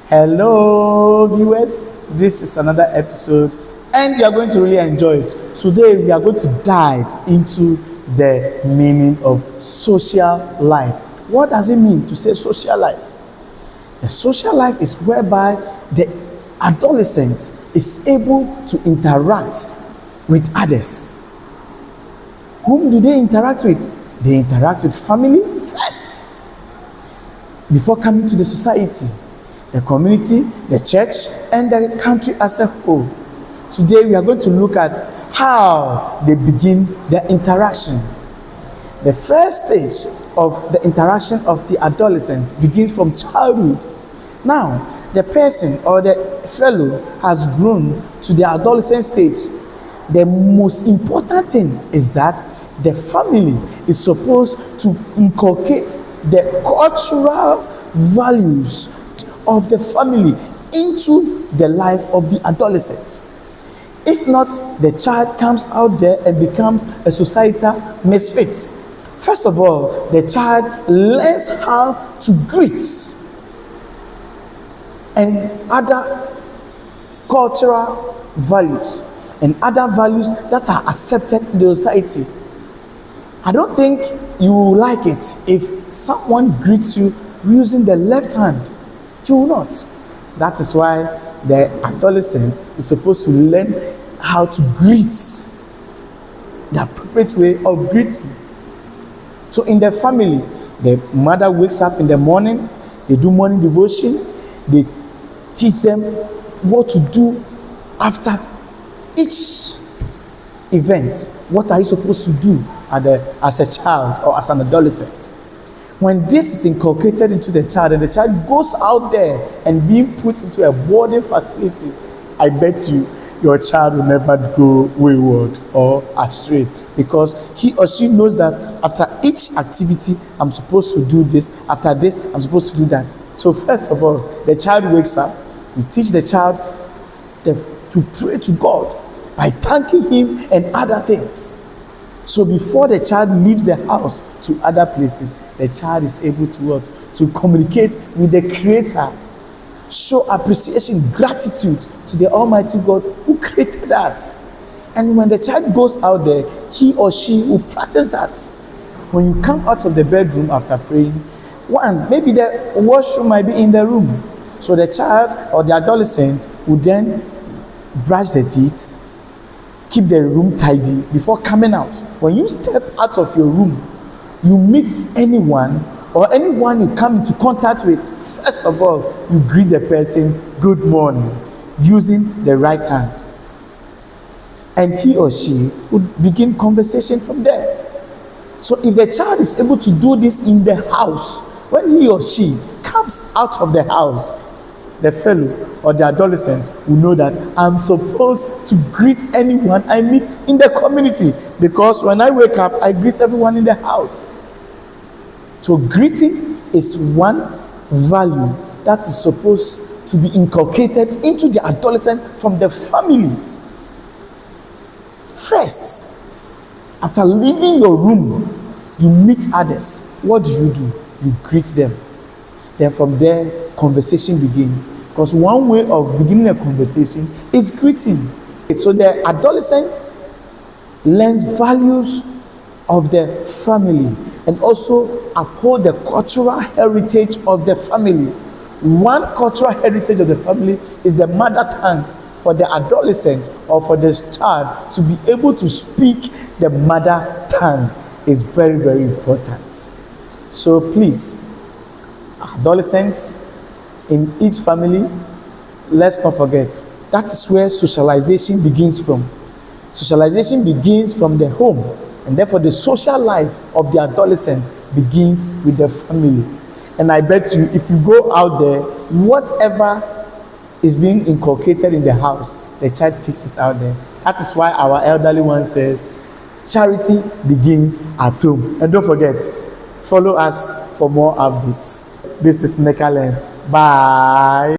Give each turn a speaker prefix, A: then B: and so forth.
A: Hello, viewers. This is another episode, and you are going to really enjoy it. Today, we are going to dive into the meaning of social life. What does it mean to say social life? The social life is whereby the adolescent is able to interact with others. Whom do they interact with? They interact with family first, before coming to the society, the community, the church, and the country as a whole. Today we are going to look at how they begin their interaction. The first stage of the interaction of the adolescent begins from childhood. Now, the person or the fellow has grown to the adolescent stage. The most important thing is that the family is supposed to inculcate the cultural values of the family into the life of the adolescent. If not, the child comes out there and becomes a societal misfit. First of all, the child learns how to greet and other cultural values and other values that are accepted in the society. I don't think you will like it if someone greets you using the left hand. You will not. That is why the adolescent is supposed to learn how to greet, the appropriate way of greeting. So in the family, the mother wakes up in the morning, they do morning devotion, they teach them what to do after each event. What are you supposed to do as a child or as an adolescent? When this is inculcated into the child and the child goes out there and being put into a boarding facility, I bet you your child will never go wayward or astray, because he or she knows that after each activity I'm supposed to do this, after this I'm supposed to do that. So first of all, the child wakes up, we teach the child to pray to God by thanking him and other things. So before the child leaves the house to other places, the child is able to communicate with the Creator, show appreciation, gratitude to the Almighty God who created us. And when the child goes out there, he or she will practice that. When you come out of the bedroom after praying, maybe the washroom might be in the room. So the child or the adolescent will then brush their teeth, keep the room tidy before coming out. When you step out of your room, you meet anyone or anyone you come into contact with, first of all, you greet the person good morning using the right hand. And he or she would begin conversation from there. So if the child is able to do this in the house, when he or she comes out of the house, the fellow or the adolescent will know that I'm supposed to greet anyone I meet in the community, because when I wake up, I greet everyone in the house. So greeting is one value that is supposed to be inculcated into the adolescent from the family. First, after leaving your room, you meet others. What do? You greet them. Then from there, conversation begins. Because one way of beginning a conversation is greeting. So the adolescent learns values of the family and also uphold the cultural heritage of the family. One cultural heritage of the family is the mother tongue. For the adolescent or for the child to be able to speak the mother tongue is very, very important. So please, adolescents in each family, let's not forget, that is where socialization begins from. Socialization begins from the home, and therefore the social life of the adolescent begins with the family. And I bet you, if you go out there, whatever is being inculcated in the house, the child takes it out there. That is why our elderly one says, charity begins at home. And don't forget, follow us for more updates. This is Necalens. Bye.